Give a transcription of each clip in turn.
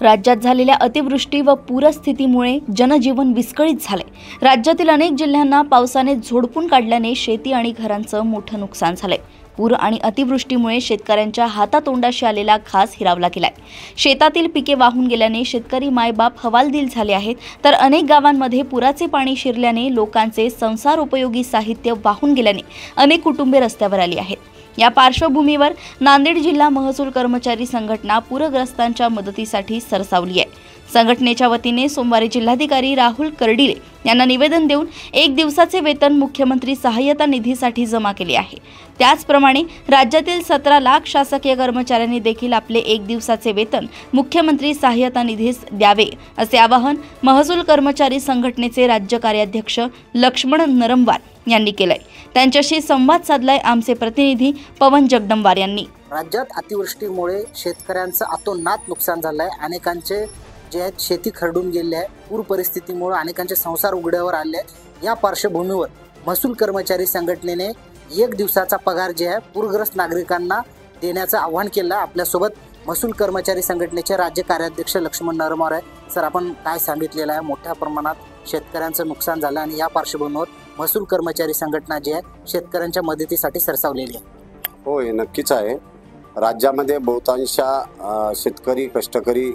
राज्यात झालेल्या अतिवृष्टी व पूरस्थितीमुळे जनजीवन विस्कळीत झाले। राज्यातील अनेक जिल्ह्यांना पावसाने झोडपून काढल्याने शेती आणि घरांचं मोठं नुकसान झालंय। पूर आणि अतिवृष्टीमुळे शेतकऱ्यांच्या हातातोंडाशी आलेला घास हिरावला गेलाय। शेतातील पिके वाहून गेल्याने शेतकरी मायबाप हवालदिल झाले आहेत, तर अनेक गावांमध्ये पुराचे पाणी शिरल्याने लोकांचे संसारोपयोगी साहित्य वाहून गेल्याने अनेक कुटुंबे रस्त्यावर आली आहेत। या पार्श्वभूमीवर नांदेड जिल्हा महसूल कर्मचारी संघटना पूरग्रस्तांच्या मदतीसाठी सरसावली आहे। संघटनेच्या वतीने सोमवारी जिल्हाधिकारी राहुल कर्डिले यांना निवेदन देऊन 1 दिवसाचे वेतन मुख्यमंत्री सहाय्यता निधीसाठी जमा केले आहे। त्याचप्रमाणे राज्यातील 17 लाख शासकीय कर्मचाऱ्यांनी देखील आपले 1 दिवसाचे वेतन मुख्यमंत्री सहाय्यता निधीस द्यावे असे आवाहन महसूल कर्मचारी संघटनेचे राज्य कार्याध्यक्ष लक्ष्मण नरमवार यांनी केलंय। त्यांच्याशी संवाद साधलाय आमचे प्रतिनिधी पवन जगदंबार यांनी। राज्यात अतिवृष्टीमुळे शेतकऱ्यांचं अतोनात नुकसान झालंय। अनेकांचे जे आहेत शेती खरडून गेले आहे। पूर परिस्थितीमुळे अनेकांचे संसार उघड्यावर आले आहेत। या पार्श्वभूमीवर महसूल कर्मचारी संघटनेने 1 दिवसाचा पगार जे आहे पूरग्रस्त नागरिकांना देण्याचं आवाहन केलं। आपल्यासोबत महसूल कर्मचारी संघटनेचे राज्य कार्याध्यक्ष लक्ष्मण नरमवार आहे। सर, आपण काय सांगितलेलं आहे? मोठ्या प्रमाणात शेतकऱ्यांचं नुकसान झालं आणि या पार्श्वभूमीवर महसूल कर्मचारी संघटना जी आहे शेतकऱ्यांच्या मदतीसाठी सरसावलेली आहे। हो, हे नक्कीच आहे। राज्यामध्ये बहुतांश शेतकरी कष्टकरी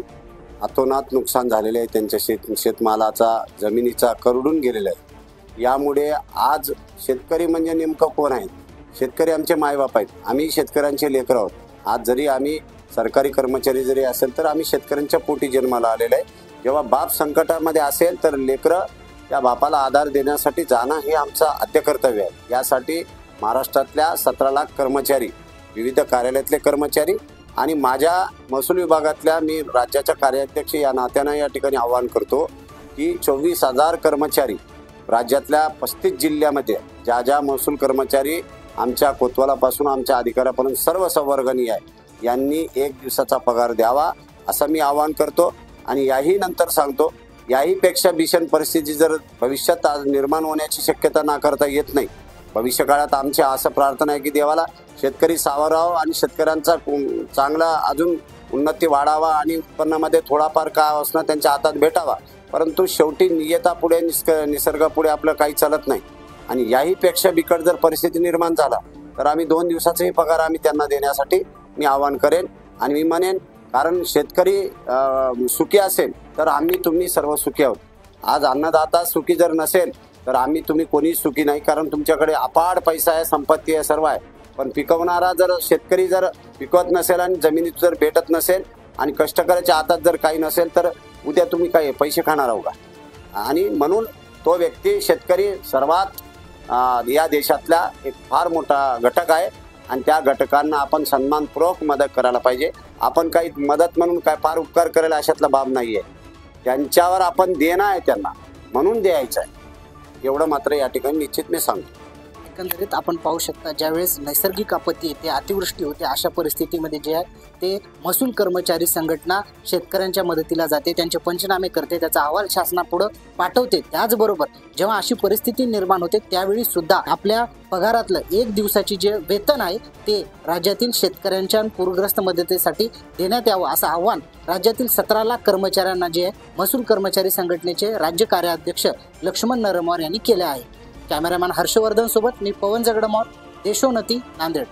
अतोनात नुकसान झालेले आहे। त्यांच्या शेतमालाचा जमिनीचा करडून गेलेला आहे। यामुळे आज शेतकरी म्हणजे नेमकं कोण आहे? शेतकरी आमचे मायबाप आहेत। आम्ही शेतकऱ्यांचे लेकरं आहोत। आज जरी आम्ही सरकारी कर्मचारी जरी असेल तर आम्ही शेतकऱ्यांच्या पोटी जन्माला आलेलो आहे। जेव्हा बाप संकटामध्ये असेल तर लेकरं त्या बापाला आधार देण्यासाठी जाणं हे आमचं आद्य कर्तव्य आहे। यासाठी महाराष्ट्रातल्या 17 लाख कर्मचारी, विविध कार्यालयातले कर्मचारी आणि माझ्या महसूल विभागातल्या मी राज्याच्या कार्याध्यक्ष या नात्यानं या ठिकाणी आवाहन करतो की 24,000 कर्मचारी राज्यातल्या 35 जिल्ह्यामध्ये ज्या महसूल कर्मचारी आमच्या कोतवालापासून आमच्या अधिकाऱ्यापर्यंत सर्व संवर्गणीय आहे यांनी 1 दिवसाचा पगार द्यावा असं मी आवाहन करतो। आणि याही नंतर सांगतो, याहीपेक्षा भीषण परिस्थिती जर भविष्यात निर्माण होण्याची शक्यता नाकारता येत नाही। भविष्यकाळात आमची असं प्रार्थना आहे की देवाला शेतकरी सावरावं आणि शेतकऱ्यांचा चांगला अजून उन्नती वाढावा आणि उत्पन्नामध्ये थोडाफार काय असणं त्यांच्या हातात भेटावा। परंतु शेवटी नियतापुढे निसर्गापुढे आपलं काही चालत नाही। आणि याहीपेक्षा बिकट जर परिस्थिती निर्माण झाला तर आम्ही 2 दिवसाचाही पगार आम्ही त्यांना देण्यासाठी मी आवाहन करेन। आणि मी म्हणेन, कारण शेतकरी सुखी असेल तर आम्ही तुम्ही सर्व सुखी आहोत। आज अन्नदाता सुखी जर नसेल तर आम्ही तुम्ही कोणीच सुखी नाही, कारण तुमच्याकडे अपार पैसा आहे, संपत्ती आहे, सर्व आहे। पण पिकवणारा जर शेतकरी जर पिकवत नसेल आणि जमिनीत जर भेटत नसेल आणि कष्टकऱ्याच्या हातात जर काही नसेल तर उद्या तुम्ही काय पैसे खाणार आहो का? आणि म्हणून तो व्यक्ती शेतकरी सर्वात या देशातला एक फार मोठा घटक आहे आणि त्या घटकांना आपण सन्मानपूर्वक मदत करायला पाहिजे। आपण काही मदत म्हणून काय फार उपकार करायला अशातला बाब नाही आहे। त्यांच्यावर आपण देणं आहे, त्यांना म्हणून द्यायचं आहे, एवढं मात्र या ठिकाणी निश्चित मी सांगतो। एकंदरीत आपण पाहू शकता, ज्यावेळेस नैसर्गिक आपत्ती येते, अतिवृष्टी होते, अशा परिस्थितीमध्ये जे आहे ते महसूल कर्मचारी संघटना शेतकऱ्यांच्या मदतीला जाते, त्यांचे पंचनामे करते, त्याचा अहवाल शासनापुढे पाठवते। त्याचबरोबर जेव्हा अशी परिस्थिती निर्माण होते त्यावेळी सुद्धा आपल्या पगारातलं 1 दिवसाची जे वेतन आहे ते राज्यातील शेतकऱ्यांच्या पूरग्रस्त मदतीसाठी देण्यात यावं असं आव्हान राज्यातील 17 लाख कर्मचाऱ्यांना जे महसूल कर्मचारी संघटनेचे राज्य कार्याध्यक्ष लक्ष्मण नरमवार यांनी केले आहे। कॅमेरामॅन हर्षवर्धन सोबत मी पवन जगदंबार, देशोन्नती, नांदेड।